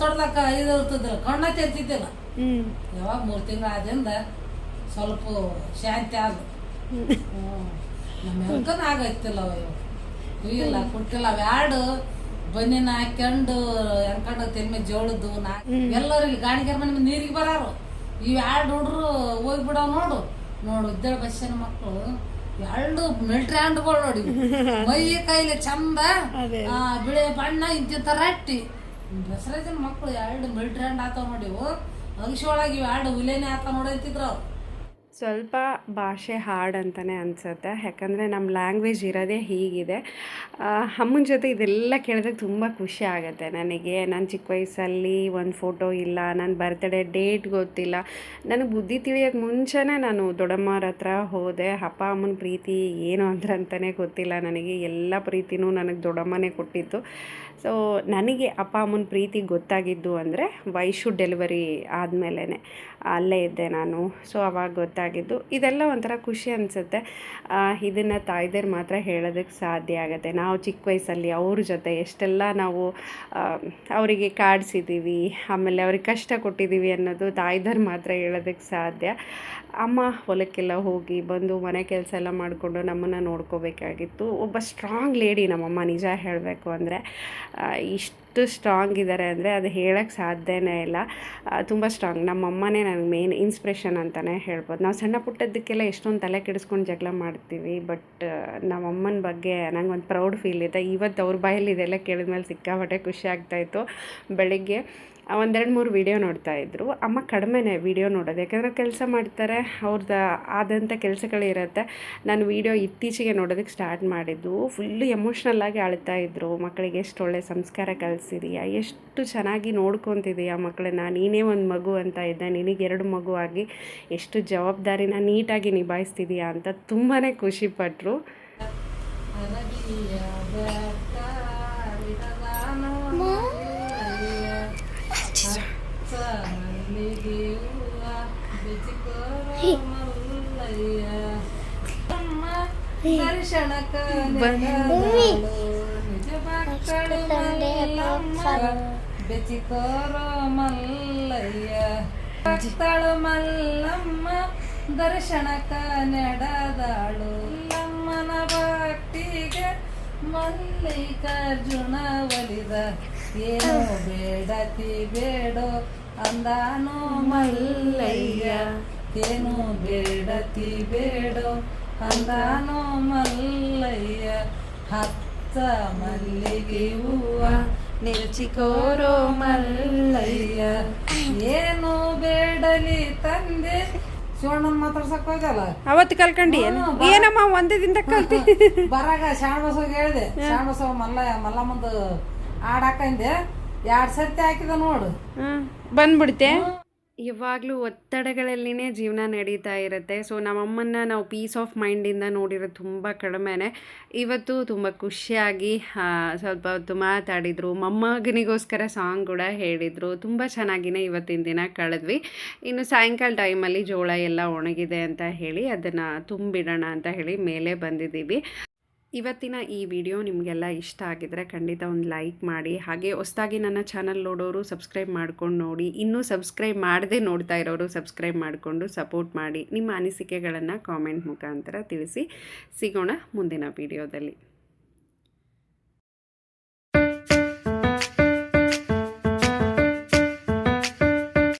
ತೊಡ್ಲಕ್ಕ ಇದು ಇರ್ತಿದ್ದಿಲ್ಲ ಕಣ್ಣ ತೆಗಿತಿದ್ದಿಲ್ಲ ಯಾವಾಗ 3 ತಿಂಗಳ ಆದ್ರಿಂದ ಸ್ವಲ್ಪ ಶಾಂತಿ ಆದ ನಮ್ಮ ಹೆಂಕನ ಆಗೈತಿಲ್ಲ ಕುಯ್ಯಿಲ್ಲ ಕುಟ್ಟಿಲ್ಲ ವ್ಯಾಡು ಬನ್ನಿನ ಹಾಕೊಂಡು ಹೆಂಕಂಡ ತೆಲ್ಮೆ ಜೋಳದ್ದು ಎಲ್ಲರೂ ಇಲ್ಲಿ ಗಾಣಿಗೆರ ಮನೆ ನೀರಿಗೆ ಬರಾರು ಇವ್ 2 ಹುಡ್ರು ಹೋಗ್ಬಿಡವ್ ನೋಡು ಇದ್ದೇಳ ಬಸ್ಸಿನ ಮಕ್ಕಳು 2 ಮಿಲ್ಟ್ರಿ ಹ್ಯಾಂಡ್ಗಳು ನೋಡಿ ಮೈ ಕೈಲಿ ಚಂದ ಬಿಳೆ ಬಣ್ಣ ಇಂತಿಂತ ರಟ್ಟಿ ಬಸರಾಜನ ಮಕ್ಕಳು 2 ಮಿಲ್ಟ್ರಿ ಹ್ಯಾಂಡ್ ಆತಾವ ನೋಡಿ ಅಗಶಿ ಒಳಗೆ 2 ಹುಲೇನೆ ಆತ ನೋಡಂತಿದ್ರು ಅವ್ರು ಸ್ವಲ್ಪ ಭಾಷೆ ಹಾರ್ಡ್ ಅಂತಲೇ ಅನಿಸುತ್ತೆ ಯಾಕಂದರೆ ನಮ್ಮ ಲ್ಯಾಂಗ್ವೇಜ್ ಇರೋದೇ ಹೀಗಿದೆ ಅಮ್ಮನ ಜೊತೆ ಇದೆಲ್ಲ ಕೇಳಿದಾಗ ತುಂಬ ಖುಷಿ ಆಗುತ್ತೆ ನನಗೆ ನಾನು ಚಿಕ್ಕ ವಯಸ್ಸಲ್ಲಿ ಒಂದು ಫೋಟೋ ಇಲ್ಲ ನನ್ನ ಬರ್ತ್ಡೇ ಡೇಟ್ ಗೊತ್ತಿಲ್ಲ ನನಗೆ ಬುದ್ಧಿ ತಿಳಿಯೋಕ್ಕೆ ಮುಂಚೆನೇ ನಾನು ದೊಡ್ಡಮ್ಮವ್ರ ಹತ್ರ ಹೋದೆ ಅಪ್ಪ ಅಮ್ಮನ ಪ್ರೀತಿ ಏನು ಅಂತಲೇ ಗೊತ್ತಿಲ್ಲ ನನಗೆ ಎಲ್ಲ ಪ್ರೀತಿನೂ ನನಗೆ ದೊಡ್ಡಮ್ಮನೇ ಕೊಟ್ಟಿತ್ತು ಸೊ ನನಗೆ ಅಪ್ಪ ಅಮ್ಮನ ಪ್ರೀತಿ ಗೊತ್ತಾಗಿದ್ದು ಅಂದರೆ ವೈಶು ಡೆಲಿವರಿ ಆದಮೇಲೆ ಅಲ್ಲೇ ಇದ್ದೆ ನಾನು ಸೊ ಅವಾಗ ಗೊತ್ತಾಗಿದ್ದು ಇದೆಲ್ಲ ಒಂಥರ ಖುಷಿ ಅನಿಸುತ್ತೆ ಇದನ್ನು ತಾಯ್ದೇರು ಮಾತ್ರ ಹೇಳೋದಕ್ಕೆ ಸಾಧ್ಯ ಆಗುತ್ತೆ ನಾವು ಚಿಕ್ಕ ವಯಸ್ಸಲ್ಲಿ ಅವ್ರ ಜೊತೆ ಎಷ್ಟೆಲ್ಲ ನಾವು ಅವರಿಗೆ ಕಾಡಿಸಿದ್ದೀವಿ ಆಮೇಲೆ ಅವ್ರಿಗೆ ಕಷ್ಟ ಕೊಟ್ಟಿದ್ದೀವಿ ಅನ್ನೋದು ತಾಯ್ದೇರು ಮಾತ್ರ ಹೇಳೋದಕ್ಕೆ ಸಾಧ್ಯ ಅಮ್ಮ ಹೊಲಕ್ಕೆಲ್ಲ ಹೋಗಿ ಬಂದು ಮನೆ ಕೆಲಸ ಎಲ್ಲ ಮಾಡಿಕೊಂಡು ನಮ್ಮನ್ನು ನೋಡ್ಕೋಬೇಕಾಗಿತ್ತು ಒಬ್ಬ ಸ್ಟ್ರಾಂಗ್ ಲೇಡಿ ನಮ್ಮಮ್ಮ ನಿಜ ಹೇಳಬೇಕು ಅಂದರೆ ಇಷ್ಟು ಸ್ಟ್ರಾಂಗ್ ಇದ್ದಾರೆ ಅಂದರೆ ಅದು ಹೇಳೋಕ್ಕೆ ಸಾಧ್ಯನೇ ಇಲ್ಲ ತುಂಬ ಸ್ಟ್ರಾಂಗ್ ನಮ್ಮಮ್ಮನೇ ನನಗೆ ಮೇನ್ ಇನ್ಸ್ಪಿರೇಷನ್ ಅಂತಲೇ ಹೇಳ್ಬೋದು ನಾವು ಸಣ್ಣ ಪುಟ್ಟದಕ್ಕೆಲ್ಲ ಎಷ್ಟೊಂದು ತಲೆ ಕೆಡಿಸ್ಕೊಂಡು ಜಗಳ ಮಾಡ್ತೀವಿ ಬಟ್ ನಮ್ಮಮ್ಮನ ಬಗ್ಗೆ ನಂಗೆ ಒಂದು ಪ್ರೌಡ್ ಫೀಲ್ ಇದೆ ಇವತ್ತು ಅವ್ರ ಬಾಯಲ್ಲಿ ಇದೆಲ್ಲ ಕೇಳಿದ್ಮೇಲೆ ಸಿಕ್ಕಾಪಟ್ಟೆ ಖುಷಿ ಆಗ್ತಾಯಿತ್ತು ಬೆಳಗ್ಗೆ 1-2-3 ವೀಡಿಯೋ ನೋಡ್ತಾಯಿದ್ರು ಅಮ್ಮ ಕಡಿಮೆನೇ ವೀಡಿಯೋ ನೋಡೋದು ಯಾಕಂದರೆ ಕೆಲಸ ಮಾಡ್ತಾರೆ ಅವ್ರದ್ದು ಆದಂಥ ಕೆಲಸಗಳಿರುತ್ತೆ ನಾನು ವೀಡಿಯೋ ಇತ್ತೀಚೆಗೆ ನೋಡೋದಕ್ಕೆ ಸ್ಟಾರ್ಟ್ ಮಾಡಿದ್ದು ಫುಲ್ಲು ಎಮೋಷ್ನಲ್ಲಾಗಿ ಅಳ್ತಾಯಿದ್ರು ಮಕ್ಕಳಿಗೆ ಎಷ್ಟು ಒಳ್ಳೆ ಸಂಸ್ಕಾರ ಕಲಿಸಿದೀಯಾ ಎಷ್ಟು ಚೆನ್ನಾಗಿ ನೋಡ್ಕೊತಿದೀಯಾ ಮಕ್ಕಳನ್ನ ನೀನೇ ಒಂದು ಮಗು ಅಂತ ಇದ್ದೆ ನಿನಗೆ 2 ಮಗು ಆಗಿ ಎಷ್ಟು ಜವಾಬ್ದಾರಿನ ನೀಟಾಗಿ ನಿಭಾಯಿಸ್ತಿದೀಯಾ ಅಂತ ತುಂಬಾ ಖುಷಿಪಟ್ಟರು ದರ್ಶನಕ ಬೆಚಿಕೋರ ಮಲ್ಲಯ್ಯ ಭಕ್ತಳು ಮಲ್ಲಮ್ಮ ದರ್ಶನಕ ನೆಡದಾಳು ಲಮ್ಮನ ಭಕ್ತಿಗೆ ಮಲ್ಲಿಕಾರ್ಜುನ ಒಲಿದ ಏನೋ ಬೇಡತಿ ಬೇಡೋ ಅಂದಾನು ಮಲ್ಲಯ್ಯ ಏನು ಬೇಡತಿ ಬೇಡೋ ಅಂದಾನು ಮಲ್ಲಯ್ಯ ಹತ್ತ ಮಲ್ಲಿಗೆ ಹೂವ ನೆಚ್ಚಿಕೋರೋ ಮಲ್ಲಯ್ಯ ಏನು ಬೇಡಲಿ ತಂದೆ ಶಿವಣ್ಣನ್ ಮಾತಾಡ್ಸಕ್ ಹೋಗಲ್ಲ ಅವತ್ತು ಕಲ್ಕಂಡಿ ಏನಮ್ಮ ಒಂದೇ ದಿನದಾಗ ಕಲ್ತಿ ಬರಾಗ ಶಾಣಬಸವ್ ಹೇಳಿದೆ ಶಾಣಬಸವ್ ಮಲ್ಲಮ್ಮಂದು ಹಾಡಾಕಂದೆ 2 ಸರ್ತಿ ಹಾಕಿದ ನೋಡು ಬಂದ್ಬಿಡ್ತೆ ಯಾವಾಗಲೂ ಒತ್ತಡಗಳಲ್ಲಿನೇ ಜೀವನ ನಡೀತಾ ಇರುತ್ತೆ ಸೊ ನಮ್ಮಮ್ಮನ್ನ ನಾವು ಪೀಸ್ ಆಫ್ ಮೈಂಡಿಂದ ನೋಡಿರೋದು ತುಂಬ ಕಡಿಮೆನೇ ಇವತ್ತು ತುಂಬ ಖುಷಿಯಾಗಿ ಸ್ವಲ್ಪ ಹೊತ್ತು ಮಾತಾಡಿದರು ಮೊಮ್ಮಗನಿಗೋಸ್ಕರ ಸಾಂಗ್ ಕೂಡ ಹೇಳಿದರು ತುಂಬ ಚೆನ್ನಾಗಿಯೇ ಇವತ್ತಿನ ದಿನ ಕಳೆದ್ವಿ ಇನ್ನು ಸಾಯಂಕಾಲ ಟೈಮಲ್ಲಿ ಜೋಳ ಎಲ್ಲ ಒಣಗಿದೆ ಅಂತ ಹೇಳಿ ಅದನ್ನು ತುಂಬಿಡೋಣ ಅಂತ ಹೇಳಿ ಮೇಲೆ ಬಂದಿದ್ದೀವಿ ಇವತ್ತಿನ ಈ ವಿಡಿಯೋ ನಿಮಗೆಲ್ಲ ಇಷ್ಟ ಆಗಿದ್ರೆ ಖಂಡಿತ ಒಂದು ಲೈಕ್ ಮಾಡಿ. ಹಾಗೆ ಹೊಸದಾಗಿ ನನ್ನ ಚಾನಲ್ ನೋಡೋರು ಸಬ್ಸ್ಕ್ರೈಬ್ ಮಾಡ್ಕೊಂಡು ನೋಡಿ. ಇನ್ನೂ ಸಬ್ಸ್ಕ್ರೈಬ್ ಮಾಡದೆ ನೋಡ್ತಾ ಇರೋರು ಸಬ್ಸ್ಕ್ರೈಬ್ ಮಾಡಿಕೊಂಡು ಸಪೋರ್ಟ್ ಮಾಡಿ. ನಿಮ್ಮ ಅನಿಸಿಕೆಗಳನ್ನು ಕಾಮೆಂಟ್ ಮುಖಾಂತರ ತಿಳಿಸಿ. ಸಿಗೋಣ ಮುಂದಿನ ವಿಡಿಯೋದಲ್ಲಿ.